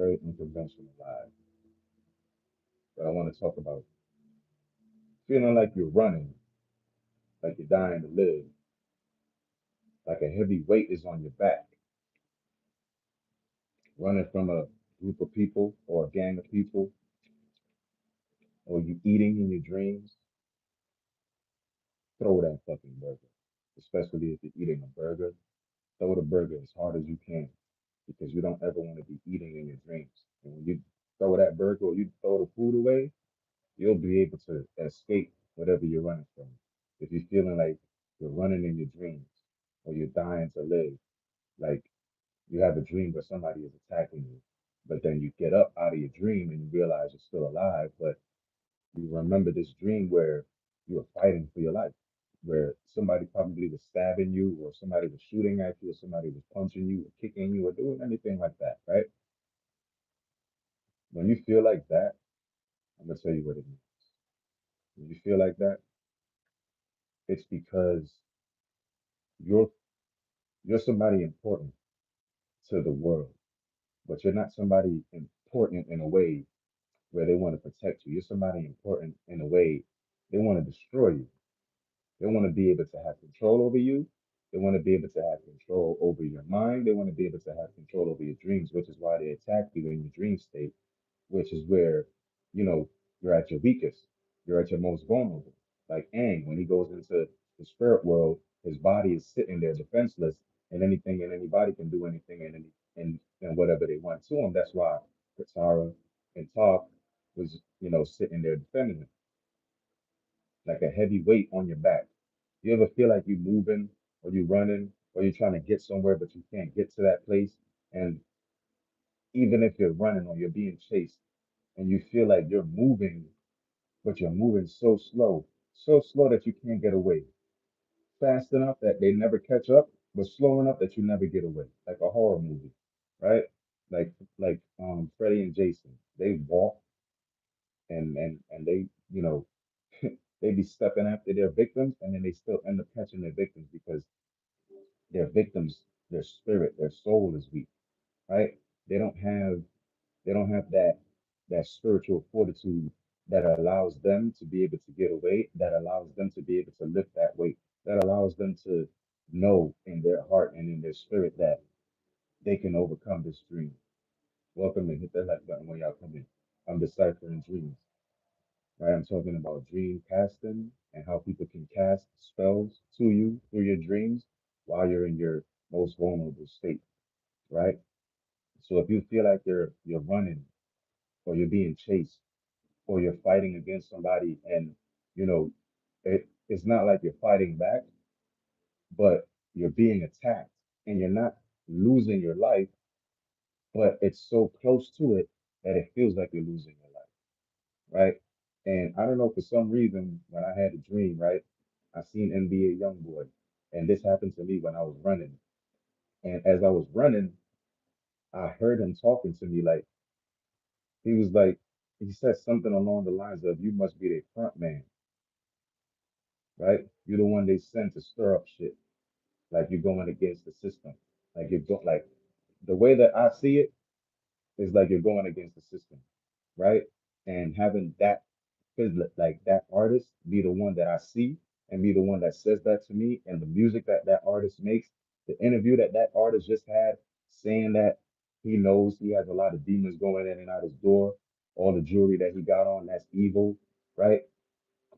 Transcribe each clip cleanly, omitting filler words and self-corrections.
very unconventional life. But I want to talk about feeling like you're running, like you're dying to live, like a heavy weight is on your back, running from a group of people or a gang of people, or you eating in your dreams. Throw that fucking burger. Especially if you're eating a burger, throw the burger as hard as you can because you don't ever want to be eating in your dreams. And when you throw that burger or you throw the food away, you'll be able to escape whatever you're running from. If you're feeling like you're running in your dreams or you're dying to live, like you have a dream where somebody is attacking you, but then you get up out of your dream and you realize you're still alive, but you remember this dream where you were fighting for your life, where somebody probably was stabbing you, or somebody was shooting at you, or somebody was punching you, or kicking you, or doing anything like that, right? When you feel like that, I'm gonna tell you what it means. When you feel like that, it's because you're you're somebody important to the world, but you're not somebody important in a way where they want to protect you. You're somebody important in a way they want to destroy you. They want to be able to have control over you. They want to be able to have control over your mind. They want to be able to have control over your dreams, which is why they attack you in your dream state, which is where, you know, you're at your weakest. You're at your most vulnerable. Like Aang, when he goes into the spirit world, his body is sitting there defenseless, and anything and anybody can do anything and whatever they want to him. That's why Katara and Toph was, sitting there defending him like a heavy weight on your back. You ever feel like you're moving or you're running or you're trying to get somewhere, but you can't get to that place? And even if you're running or you're being chased and you feel like you're moving, but you're moving so slow that you can't get away, fast enough that they never catch up, but slow enough that you never get away, like a horror movie, right? Like Freddy and Jason, they walk and they, they be stepping after their victims and then they still end up catching their victims because their victims, their spirit, their soul is weak, right? They don't have they don't have that spiritual fortitude that allows them to be able to get away, that allows them to be able to lift that weight, that allows them to know in their heart and in their spirit that they can overcome this dream. Welcome and hit that like button when y'all come in. I'm deciphering dreams, right? I'm talking about dream casting and how people can cast spells to you through your dreams while you're in your most vulnerable state, right? So if you feel like you're running or you're being chased or you're fighting against somebody and you know it's not like you're fighting back, but you're being attacked and you're not losing your life, but it's so close to it that it feels like you're losing your life, right? And I don't know, for some reason, when I had a dream, right, I seen NBA Youngboy, and this happened to me when I was running. And as I was running, I heard him talking to me like he was like he said something along the lines of, "You must be their front man, right? You're the one they send to stir up shit, like you're going against the system, like you're go like the way that I see it is like you're going against the system, right? And having that like that artist be the one that I see and be the one that says that to me, and the music that that artist makes, the interview that that artist just had, saying that he knows he has a lot of demons going in and out his door, all the jewelry that he got on, that's evil, right?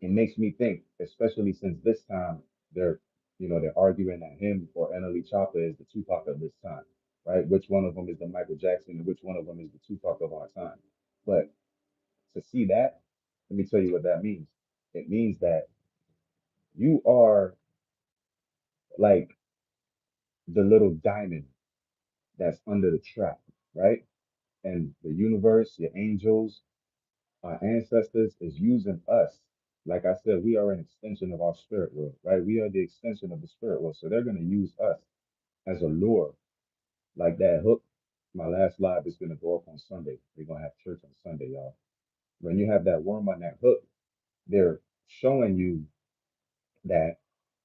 It makes me think, especially since this time they're, they're arguing that him or NLE Choppa is the Tupac of this time, right? Which one of them is the Michael Jackson and which one of them is the Tupac of our time? But to see that, let me tell you what that means. It means that you are like the little diamond that's under the trap, right? And the universe, your angels, our ancestors is using us. Like I said, we are an extension of our spirit world, right? We are the extension of the spirit world. So they're going to use us as a lure, like that hook. My last live is going to go up on Sunday. We're going to have church on Sunday, y'all. When you have that worm on that hook, they're showing you that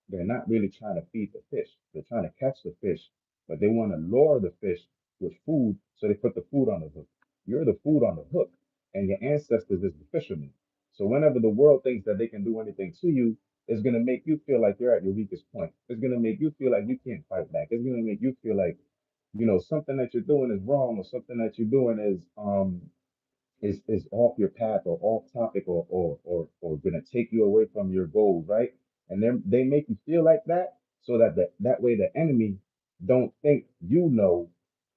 they're not really trying to feed the fish. They're trying to catch the fish, but they want to lure the fish with food. So they put the food on the hook. You're the food on the hook, and your ancestors is the fishermen. So whenever the world thinks that they can do anything to you, it's gonna make you feel like you're at your weakest point. It's gonna make you feel like you can't fight back. It's gonna make you feel like, something that you're doing is wrong, or something that you're doing is off your path, or off topic, or gonna take you away from your goals, right? And then they make you feel like that, so that that way the enemy don't think you know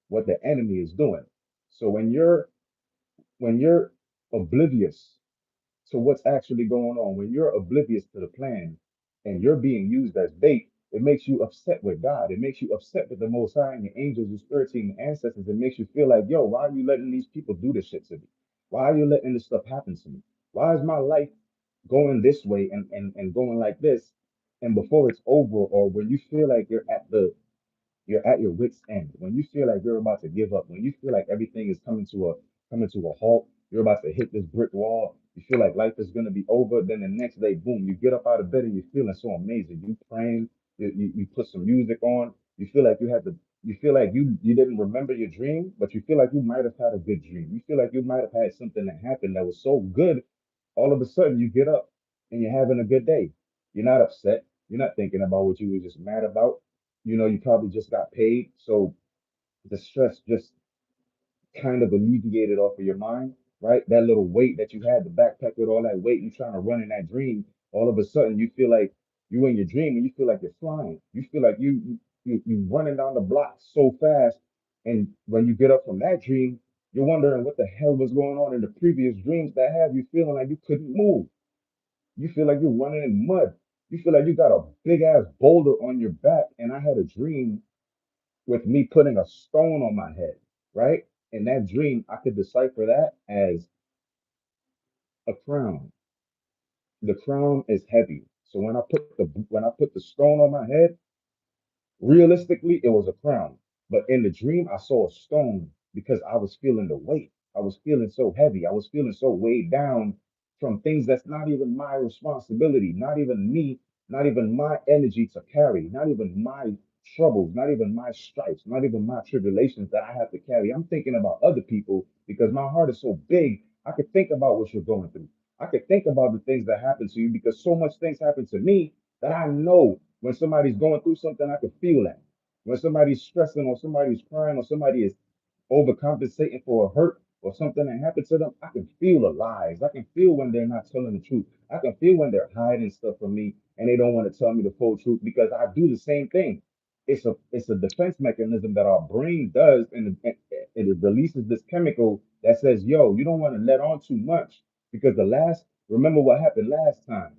what the enemy is doing. So when you're oblivious to what's actually going on, when you're oblivious to the plan and you're being used as bait, it makes you upset with God. It makes you upset with the Most High and your angels, your spirit team, and ancestors. It makes you feel like, yo, why are you letting these people do this shit to me? Why are you letting this stuff happen to me? Why is my life going this way and going like this? And before it's over, or when you feel like you're at your wit's end, when you feel like you're about to give up, when you feel like everything is coming to a halt, you're about to hit this brick wall, you feel like life is gonna be over, then the next day, boom, you get up out of bed and you're feeling so amazing. You praying, you put some music on, you feel like you feel like you didn't remember your dream, but you feel like you might have had a good dream. You feel like you might have had something that happened that was so good, all of a sudden you get up and you're having a good day. You're not upset. You're not thinking about what you were just mad about. You probably just got paid. So the stress just kind of alleviated off of your mind, right? That little weight that you had, the backpack with all that weight, you trying to run in that dream. All of a sudden, you feel like you in your dream, and you feel like you're flying. You feel like you running down the block so fast. And when you get up from that dream, you're wondering what the hell was going on in the previous dreams that have you feeling like you couldn't move. You feel like you're running in mud. You feel like you got a big ass boulder on your back. And I had a dream with me putting a stone on my head, right? In that dream, I could decipher that as a crown. The crown is heavy. So when I put the stone on my head, realistically, it was a crown. But in the dream, I saw a stone because I was feeling the weight. I was feeling so heavy. I was feeling so weighed down from things that's not even my responsibility, not even me, not even my energy to carry, not even my troubles, not even my stripes, not even my tribulations that I have to carry. I'm thinking about other people because my heart is so big. I could think about what you're going through. I could think about the things that happen to you because so much things happen to me that I know when somebody's going through something, I can feel that. When somebody's stressing, or somebody's crying, or somebody is overcompensating for a hurt or something that happened to them, I can feel the lies. I can feel when they're not telling the truth. I can feel when they're hiding stuff from me and they don't want to tell me the full truth because I do the same thing. It's a defense mechanism that our brain does, and it releases this chemical that says, "Yo, you don't want to let on too much because remember what happened last time."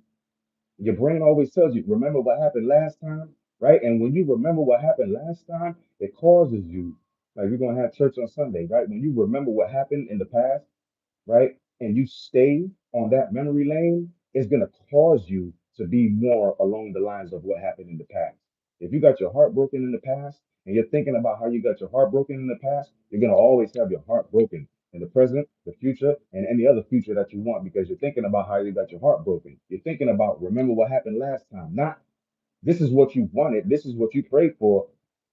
Your brain always tells you, remember what happened last time, right? And when you remember what happened last time, it causes you, like we're gonna have church on Sunday, right? When you remember what happened in the past, right? And you stay on that memory lane, it's going to cause you to be more along the lines of what happened in the past. If you got your heart broken in the past and you're thinking about how you got your heart broken in the past, you're going to always have your heart broken in the present, the future, and any other future that you want because you're thinking about how you got your heart broken. You're thinking about, remember what happened last time, not this is what you wanted. This is what you prayed for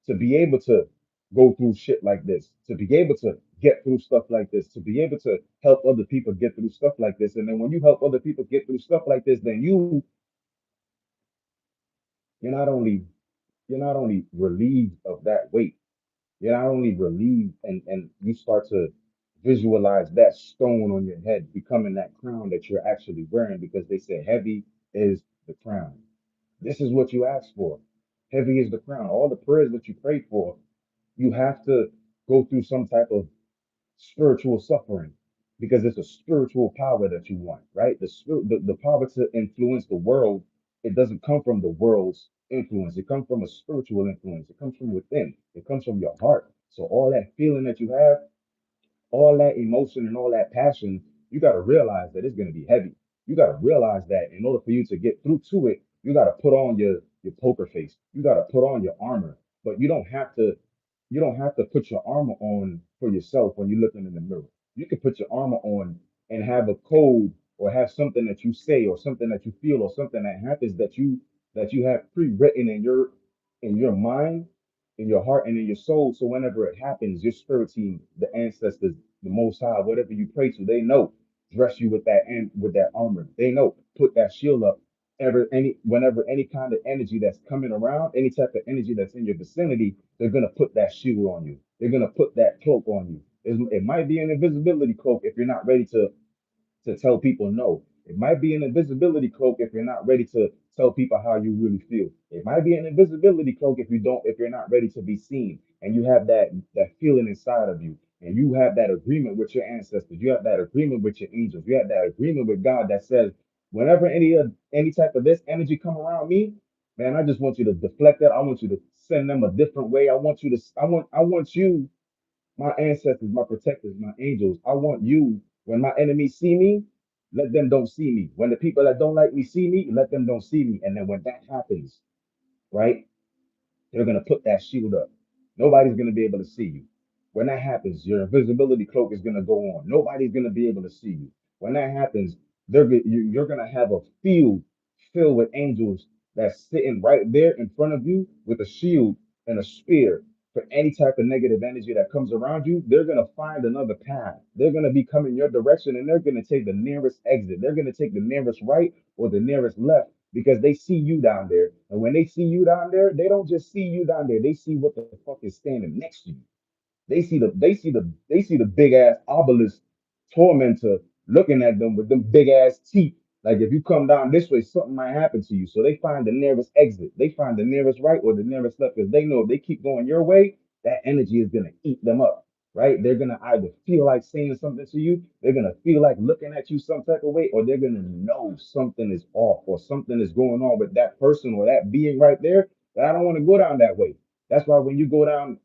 to be able to go through shit like this, to be able to get through stuff like this, to be able to help other people get through stuff like this. And then when you help other people get through stuff like this, then you're not only you're not only relieved of that weight, you're not only relieved and you start to visualize that stone on your head becoming that crown that you're actually wearing because they say heavy is the crown. This is what you asked for. Heavy is the crown. All the prayers that you prayed for, you have to go through some type of spiritual suffering because it's a spiritual power that you want, right? The power to influence the world, it doesn't come from the world's influence. It comes from a spiritual influence. It comes from within. It comes from your heart. So all that feeling that you have, all that emotion and all that passion, you got to realize that it's going to be heavy. You got to realize that in order for you to get through to it, you got to put on your poker face. You got to put on your armor. But you don't have to put your armor on for yourself when you're looking in the mirror. You can put your armor on and have a code or have something that you say or something that you feel or something that happens that you have pre-written in your mind, in your heart, and in your soul. So whenever it happens, your spirit team, the ancestors, the Most High, whatever you pray to, they know dress you with that and with that armor. They know put that shield up. Whenever any kind of energy that's coming around, any type of energy that's in your vicinity, they're gonna put that shield on you. They're gonna put that cloak on you. It might be an invisibility cloak if you're not ready to tell people no. It might be an invisibility cloak if you're not ready to tell people how you really feel. It might be an invisibility cloak if you're not ready to be seen and you have that feeling inside of you and you have that agreement with your ancestors. You have that agreement with your angels. You have that agreement with God that says whenever any type of this energy come around me, man, I just want you to deflect that. I want you to send them a different way. I want you, my ancestors, my protectors, my angels. I want you, when my enemies see me, let them don't see me. When the people that don't like me see me, let them don't see me. And then when that happens, right? They're going to put that shield up. Nobody's going to be able to see you. When that happens, your invisibility cloak is going to go on. Nobody's going to be able to see you. When that happens, you're going to have a field filled with angels that's sitting right there in front of you with a shield and a spear. For any type of negative energy that comes around you, they're going to find another path. They're going to be coming your direction and they're going to take the nearest exit. They're going to take the nearest right or the nearest left because they see you down there. And when they see you down there, they don't just see you down there. They see what the fuck is standing next to you. They see the big ass obelisk tormentor looking at them with them big ass teeth. Like if you come down this way, something might happen to you. So they find the nearest exit. They find the nearest right or the nearest left because they know if they keep going your way, that energy is gonna eat them up. Right? They're gonna either feel like saying something to you, they're gonna feel like looking at you some type of way, or they're gonna know something is off or something is going on with that person or that being right there. That I don't want to go down that way. That's why when you go down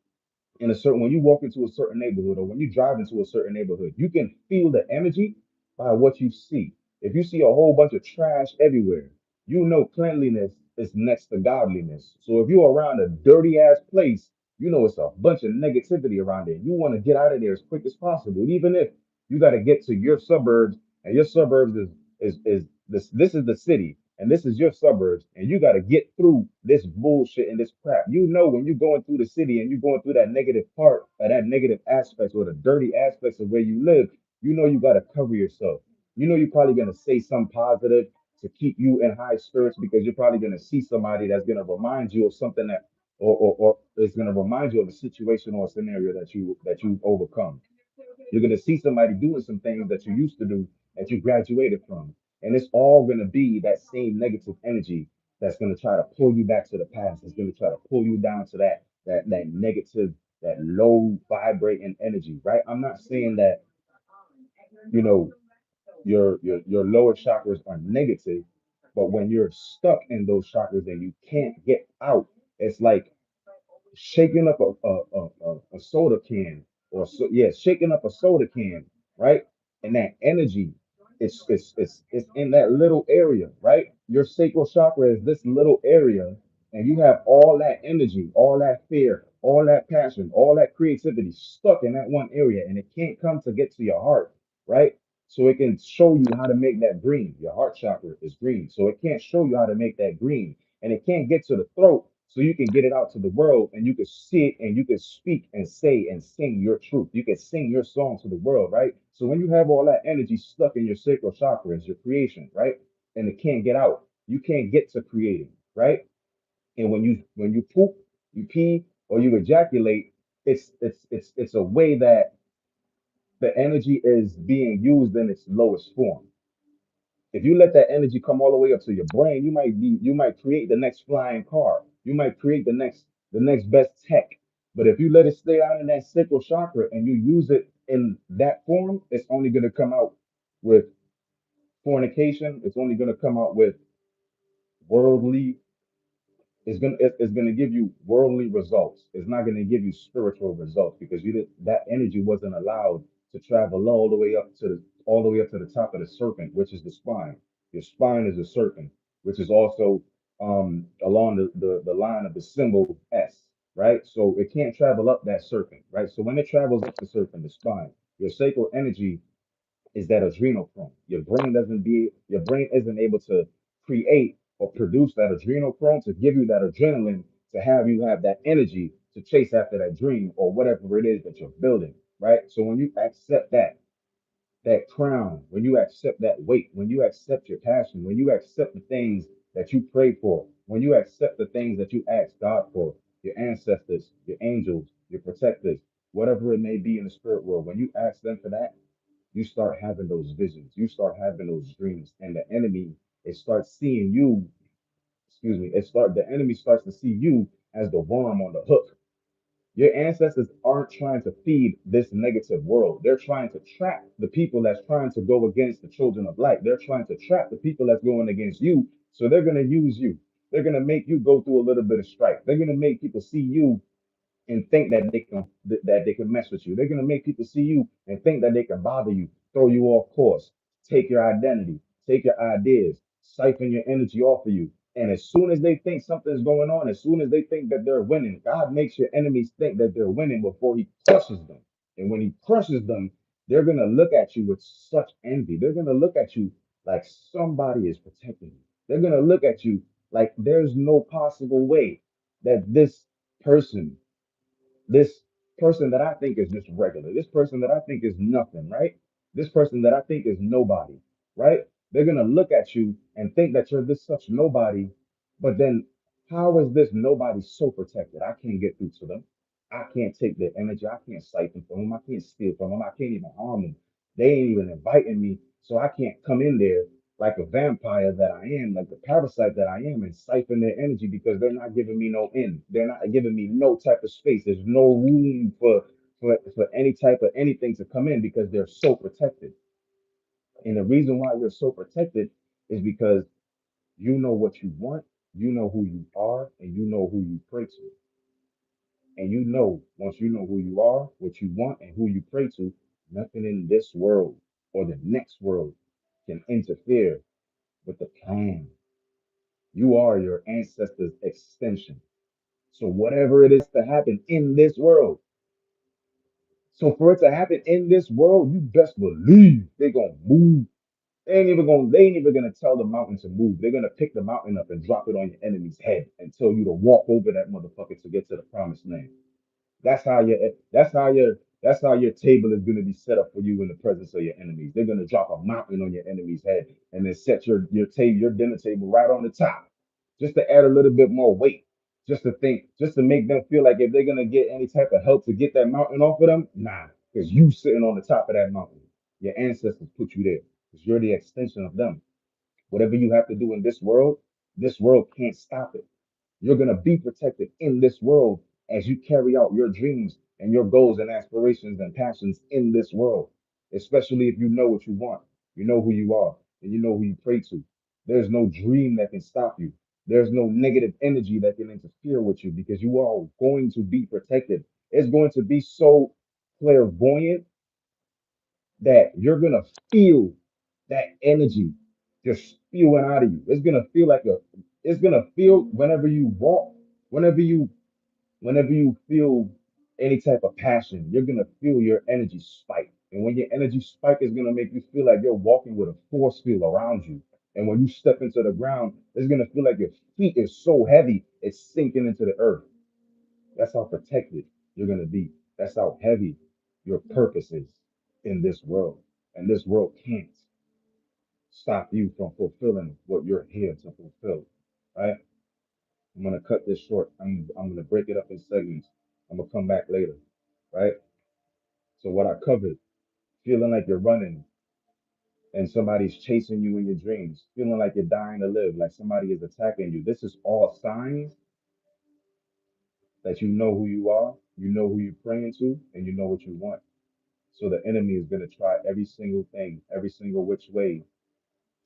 in a certain when you walk into a certain neighborhood or when you drive into a certain neighborhood, you can feel the energy by what you see. If you see a whole bunch of trash everywhere, you know cleanliness is next to godliness. So if you're around a dirty ass place, you know it's a bunch of negativity around there. You want to get out of there as quick as possible, even if you got to get to your suburbs, and your suburbs is this is the city and this is your suburbs, and you got to get through this bullshit and this crap. You know, when you're going through the city and you're going through that negative part or that negative aspects or the dirty aspects of where you live, you know you got to cover yourself. You know you're probably going to say something positive to keep you in high spirits because you're probably going to see somebody that's going to remind you of something that or is going to remind you of a situation or a scenario that you've overcome. You're going to see somebody doing some things that you used to do that you graduated from. And it's all going to be that same negative energy that's going to try to pull you back to the past. It's going to try to pull you down to that negative, that low vibrating energy, right? I'm not saying that, you know, your lower chakras are negative, but when you're stuck in those chakras and you can't get out, it's like shaking up a soda can or so yeah shaking up a soda can, right? And that energy, it's in that little area, right? Your sacral chakra is this little area, and you have all that energy, all that fear, all that passion, all that creativity stuck in that one area, and it can't come to get to your heart, right? So it can show you how to make that green. Your heart chakra is green, so it can't show you how to make that green, and it can't get to the throat so you can get it out to the world and you can see it and you can speak and say and sing your truth. You can sing your song to the world, right? So when you have all that energy stuck in your sacral chakra, it's your creation, right? And it can't get out. You can't get to creating, right? And when you poop, you pee, or you ejaculate, it's a way that the energy is being used in its lowest form. If you let that energy come all the way up to your brain, you might create the next flying car. You might create the next best tech. But if you let it stay out in that sacral chakra and you use it in that form, it's only going to come out with fornication. It's only going to come out with worldly it's gonna give you worldly results. It's not gonna give you spiritual results because that energy wasn't allowed to travel all the way up to the top of the serpent, which is the spine. Your spine is a serpent, which is also along the line of the symbol S, right? So it can't travel up that serpent, right? So when it travels up the serpent, the spine, your sacral energy is that adrenochrome. Your brain isn't able to create or produce that adrenochrome to give you that adrenaline to have you have that energy to chase after that dream or whatever it is that you're building. right? So when you accept that crown, when you accept that weight, when you accept your passion, when you accept the things that you pray for, when you accept the things that you ask God for, your ancestors, your angels, your protectors, whatever it may be in the spirit world, when you ask them for that, you start having those visions, you start having those dreams, and the enemy, it starts seeing you, excuse me, the enemy starts to see you as the worm on the hook. Your ancestors aren't trying to feed this negative world. They're trying to trap the people that's trying to go against the children of light. They're trying to trap the people that's going against you. So they're going to use you. They're going to make you go through a little bit of strife. They're going to make people see you and think that they can mess with you. They're gonna make people see you and think that they can bother you, throw you off course, take your identity, take your ideas, siphon your energy off of you. And as soon as they think something's going on, as soon as they think that they're winning, God makes your enemies think that they're winning before He crushes them. And when He crushes them, they're gonna look at you with such envy. They're gonna look at you like somebody is protecting you. They're gonna look at you like there's no possible way that person this person that I think is just regular, this person that I think is nothing, right? This person that I think is nobody, right? They're gonna look at you and think that you're this such nobody, but then how is this nobody so protected? I can't get through to them. I can't take their energy. I can't siphon from them. I can't steal from them. I can't even harm them. They ain't even inviting me, so I can't come in there like a vampire that I am, like the parasite that I am, and siphon their energy because they're not giving me no in. They're not giving me no type of space. There's no room for any type of anything to come in because they're so protected. And the reason why you're so protected is because you know what you want, you know who you are, and you know who you pray to. And you know, once you know who you are, what you want, and who you pray to, nothing in this world or the next world can interfere with the plan. You are your ancestors' extension. So whatever it is to happen in this world, so for it to happen in this world, you best believe they're gonna move. They ain't even gonna tell the mountain to move. They're gonna pick the mountain up and drop it on your enemy's head and tell you to walk over that motherfucker to get to the promised land. That's how your table is gonna be set up for you in the presence of your enemies. They're gonna drop a mountain on your enemy's head and then set your dinner table right on the top, just to add a little bit more weight, just to make them feel like if they're gonna get any type of help to get that mountain off of them, nah, because you sitting on the top of that mountain. Your ancestors put you there because you're the extension of them. Whatever you have to do in this world can't stop it. You're going to be protected in this world as you carry out your dreams and your goals and aspirations and passions in this world, especially if you know what you want, you know who you are, and you know who you pray to. There's no dream that can stop you. There's no negative energy that can interfere with you because you are going to be protected. It's going to be so clairvoyant that you're gonna feel that energy just spewing out of you. It's gonna feel whenever you walk, whenever you whenever you feel any type of passion, you're gonna feel your energy spike. And when your energy spike is gonna make you feel like you're walking with a force field around you. And when you step into the ground, it's gonna feel like your feet is so heavy, it's sinking into the earth. That's how protected you're going to be. That's how heavy your purpose is in this world. And this world can't stop you from fulfilling what you're here to fulfill. Right? I'm going to cut this short. I'm going to break it up in segments. I'm going to come back later. Right? So, what I covered, feeling like you're running and somebody's chasing you in your dreams, feeling like you're dying to live, like somebody is attacking you. This is all signs that you know who you are, you know who you're praying to, and you know what you want. So the enemy is going to try every single thing, every single which way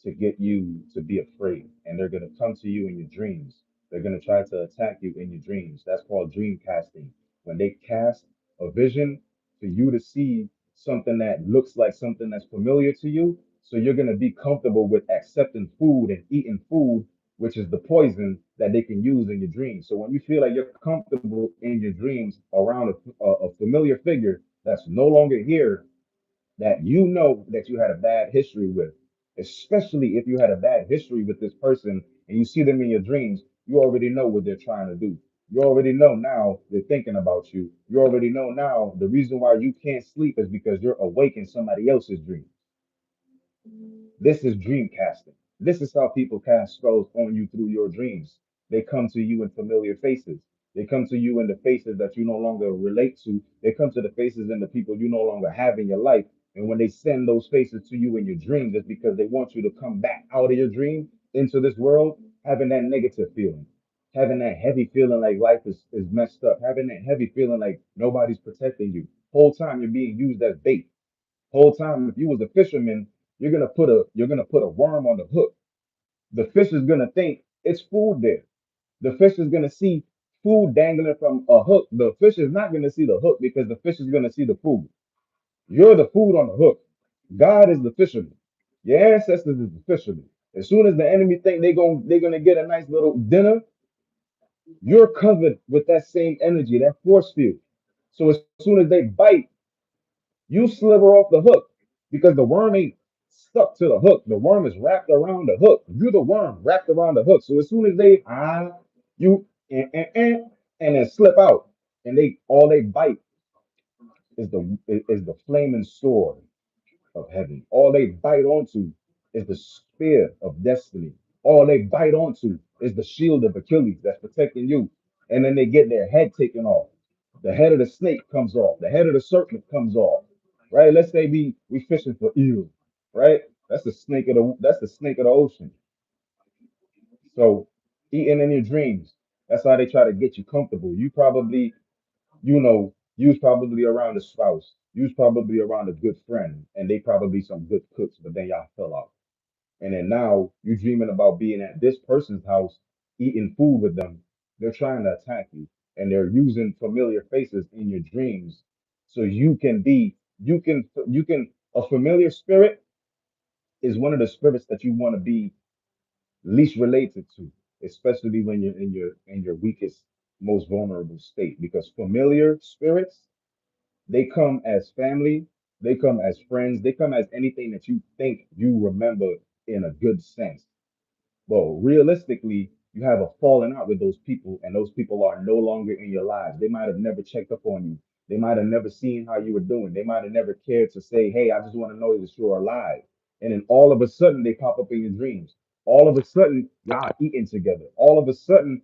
to get you to be afraid. And they're going to come to you in your dreams. They're going to try to attack you in your dreams. That's called dream casting. When they cast a vision for you to see something that looks like something that's familiar to you, so you're going to be comfortable with accepting food and eating food, which is the poison that they can use in your dreams. So when you feel like you're comfortable in your dreams around a familiar figure that's no longer here, that you know that you had a bad history with, especially if you had a bad history with this person and you see them in your dreams, you already know what they're trying to do. You already know now they're thinking about you. You already know now the reason why you can't sleep is because you're awake in somebody else's dream. This is dream casting. This is how people cast spells on you through your dreams. They come to you in familiar faces. They come to you in the faces that you no longer relate to. They come to the faces and the people you no longer have in your life. And when they send those faces to you in your dreams, it's because they want you to come back out of your dream into this world having that negative feeling, having that heavy feeling like life is messed up, having that heavy feeling like nobody's protecting you. Whole time you're being used as bait. Whole time, if you was a fisherman, you're gonna put a worm on the hook. The fish is gonna think it's food there. The fish is gonna see food dangling from a hook. The fish is not gonna see the hook because the fish is gonna see the food. You're the food on the hook. God is the fisherman. Your ancestors is the fisherman. As soon as the enemy think they're gonna get a nice little dinner, you're covered with that same energy, that force field. So as soon as they bite, you sliver off the hook because the worm ain't stuck to the hook. The worm is wrapped around the hook. You're the worm wrapped around the hook. So as soon as they you and then slip out, and they all they bite is the flaming sword of heaven. All they bite onto is the spear of destiny. All they bite onto is the shield of Achilles that's protecting you. And then they get their head taken off. The head of the snake comes off. The head of the serpent comes off. Right? Let's say we fishing for eel. Right? That's the snake of the ocean. So eating in your dreams. That's how they try to get you comfortable. You was probably around a spouse. You was probably around a good friend, and they probably some good cooks, but then y'all fell out. And then now you dreaming about being at this person's house, eating food with them. They're trying to attack you, and they're using familiar faces in your dreams, so you can. A familiar spirit is one of the spirits that you want to be least related to, especially when you're in your weakest, most vulnerable state, because familiar spirits, they come as family, they come as friends, they come as anything that you think you remember in a good sense. Well, realistically, you have a falling out with those people, and those people are no longer in your lives. They might have never checked up on you. They might have never seen how you were doing. They might have never cared to say, "Hey, I just want to know that you're alive." And then all of a sudden, they pop up in your dreams. All of a sudden, y'all eating together. All of a sudden,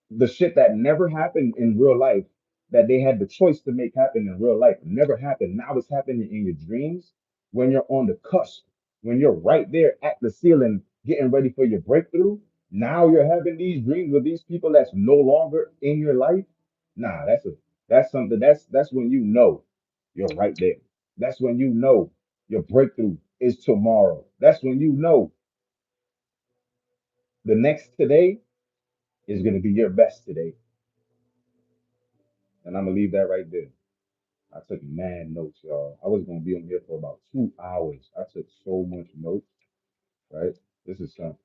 the shit that never happened in real life, that they had the choice to make happen in real life, never happened. Now it's happening in your dreams when you're on the cusp, when you're right there at the ceiling getting ready for your breakthrough. Now you're having these dreams with these people that's no longer in your life. Nah, that's something that's when you know you're right there. That's when you know your breakthrough is tomorrow. That's when you know the next today is going to be your best today. And I'm gonna leave that right there. I took mad notes, y'all. I was gonna be on here for about 2 hours. I took so much notes, right? This is the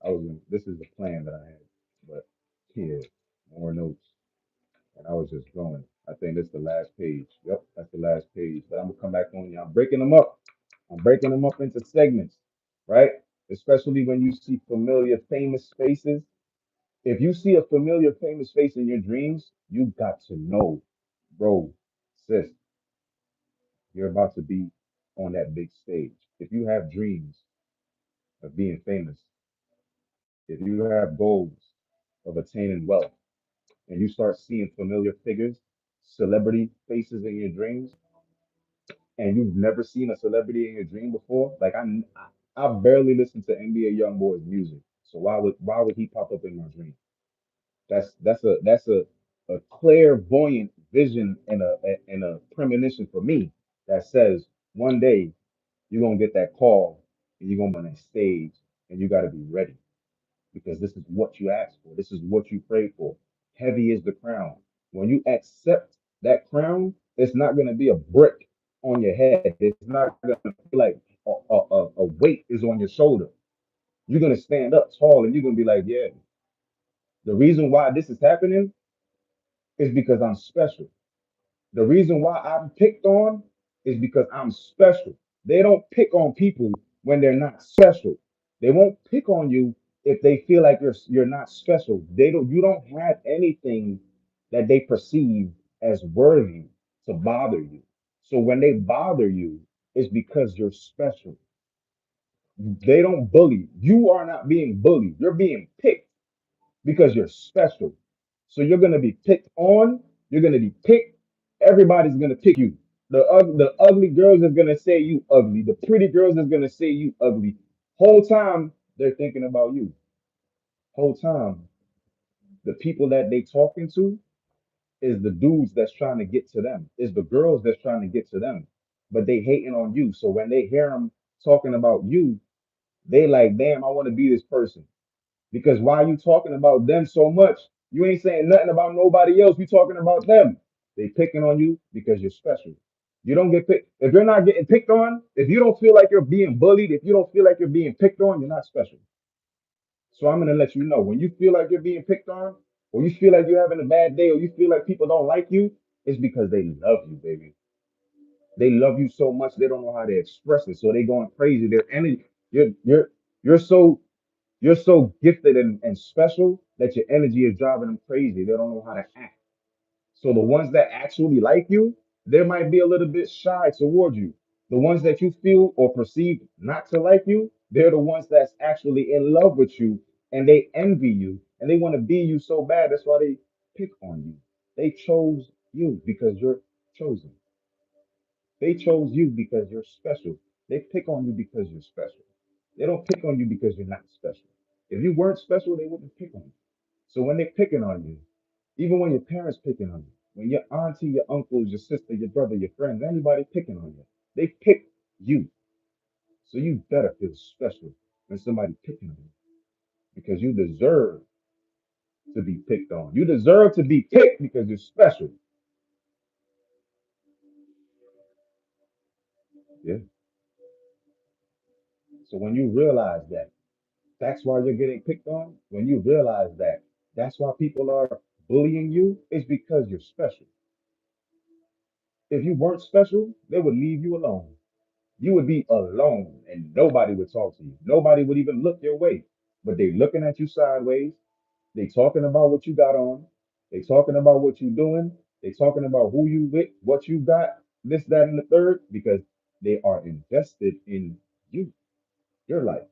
plan that I had. But here, more notes. And I was just going. I think this is the last page. Yep, that's the last page. But I'm gonna come back on you. I'm breaking them up. I'm breaking them up into segments, right? Especially when you see familiar, famous faces. If you see a familiar, famous face in your dreams, you got to know, bro, sis, you're about to be on that big stage. If you have dreams of being famous, if you have goals of attaining wealth, and you start seeing familiar figures, celebrity faces in your dreams, and you've never seen a celebrity in your dream before, like I barely listen to NBA YoungBoy's music, so why would he pop up in my dream? That's a clairvoyant vision and a premonition for me that says one day you're gonna get that call and you're gonna be on that stage, and you gotta be ready because this is what you asked for. This is what you prayed for. Heavy is the crown. When you accept that crown, it's not gonna be a brick on your head. It's not gonna feel like a weight is on your shoulder. You're gonna stand up tall and you're gonna be like, yeah, the reason why this is happening is because I'm special. The reason why I'm picked on is because I'm special. They don't pick on people when they're not special. They won't pick on you if they feel like you're not special. They don't You don't have anything that they perceive as worthy to bother you. So when they bother you, it's because you're special. They don't bully. You are not being bullied. You're being picked because you're special. So you're going to be picked on. You're going to be picked. Everybody's going to pick you. The ugly girls is going to say you ugly. The pretty girls is going to say you ugly. Whole time they're thinking about you. Whole time the people that they talking to is the dudes that's trying to get to them. Is the girls that's trying to get to them. But they hating on you. So when they hear them talking about you, they like, damn, I want to be this person. Because why you talking about them so much? You ain't saying nothing about nobody else. You talking about them. They picking on you because you're special. You don't get picked. If you're not getting picked on, if you don't feel like you're being bullied, if you don't feel like you're being picked on, you're not special. So I'm gonna let you know when you feel like you're being picked on, or you feel like you're having a bad day, or you feel like people don't like you, it's because they love you, baby. They love you so much they don't know how to express it. So they going crazy. Their energy, you're so you're so gifted and special that your energy is driving them crazy. They don't know how to act. So the ones that actually like you, they might be a little bit shy toward you. The ones that you feel or perceive not to like you, they're the ones that's actually in love with you and they envy you and they want to be you so bad. That's why they pick on you. They chose you because you're chosen. They chose you because you're special. They pick on you because you're special. They don't pick on you because you're not special. If you weren't special, they wouldn't pick on you. So when they're picking on you, even when your parents picking on you, when your auntie, your uncles, your sister, your brother, your friends, anybody picking on you, they pick you. So you better feel special when somebody picking on you because you deserve to be picked on. You deserve to be picked because you're special. Yeah. So when you realize that, that's why you're getting picked on. When you realize that, that's why people are bullying you. It's because you're special. If you weren't special, they would leave you alone. You would be alone and nobody would talk to you. Nobody would even look your way. But they looking at you sideways. They talking about what you got on. They talking about what you doing. They talking about who you with, what you got, this, that, and the third, because they are invested in you, your life.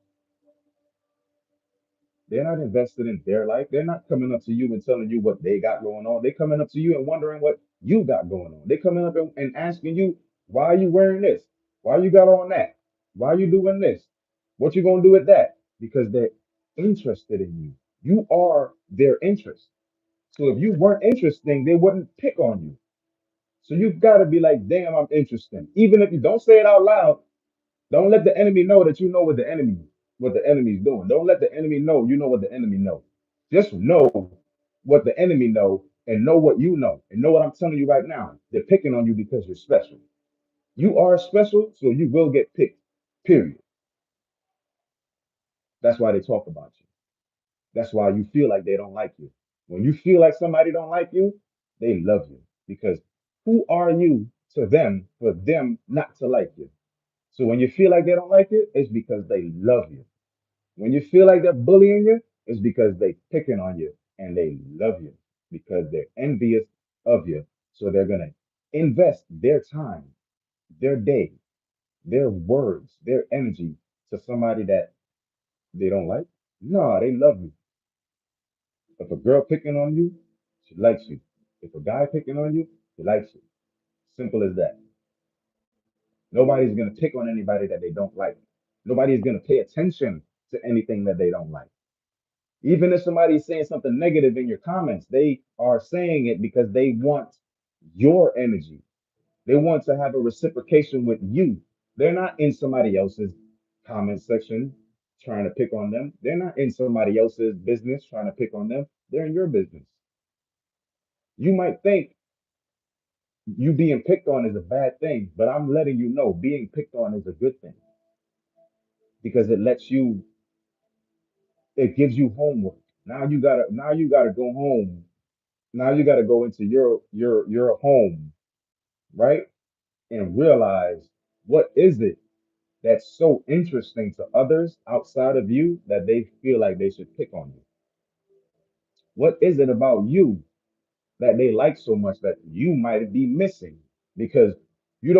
They're not invested in their life. They're not coming up to you and telling you what they got going on. They're coming up to you and wondering what you got going on. They're coming up and asking you, why are you wearing this? Why you got on that? Why are you doing this? What you gonna do with that? Because they're interested in you. You are their interest. So if you weren't interesting, they wouldn't pick on you. So you've got to be like, damn, I'm interesting. Even if you don't say it out loud, don't let the enemy know that you know what the enemy's doing. Don't let the enemy know you know what the enemy know. Just know what the enemy know and know what you know and know what I'm telling you right now. They're picking on you because you're special. You are special, so you will get picked. Period. That's why they talk about you. That's why you feel like they don't like you. When you feel like somebody don't like you, they love you because who are you to them for them not to like you? So when you feel like they don't like you, it's because they love you. When you feel like they're bullying you, it's because they picking on you and they love you because they're envious of you. So they're gonna invest their time, their day, their words, their energy to somebody that they don't like. No, they love you. If a girl picking on you, she likes you. If a guy picking on you, he likes you. Simple as that. Nobody's gonna pick on anybody that they don't like. Nobody's gonna pay attention to anything that they don't like. Even if somebody's saying something negative in your comments, they are saying it because they want your energy. They want to have a reciprocation with you. They're not in somebody else's comment section trying to pick on them. They're not in somebody else's business trying to pick on them. They're in your business. You might think you being picked on is a bad thing, but I'm letting you know being picked on is a good thing because it lets you, it gives you homework. Now you gotta go home. Now you gotta go into your home, right? And realize what is it that's so interesting to others outside of you that they feel like they should pick on you? What is it about you that they like so much that you might be missing because you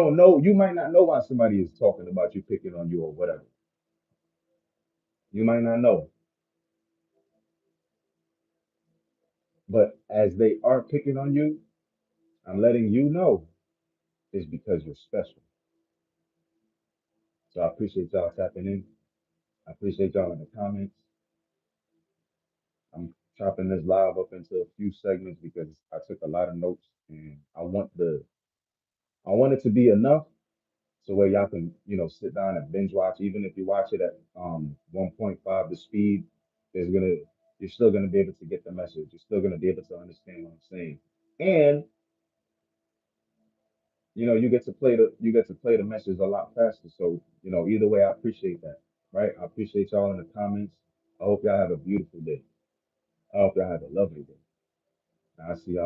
might not know why somebody is talking about you, picking on you or whatever. You might not know. But as they are picking on you, I'm letting you know it's because you're special. So I appreciate y'all tapping in. I appreciate y'all in the comments. I'm chopping this live up into a few segments because I took a lot of notes and I want it to be enough so where y'all can, sit down and binge watch. Even if you watch it at 1.5 the speed, there's gonna you're still gonna be able to get the message. You're still gonna be able to understand what I'm saying. And you get to play the message a lot faster. So, either way, I appreciate that. Right? I appreciate y'all in the comments. I hope y'all have a beautiful day. I hope y'all have a lovely day. I see y'all.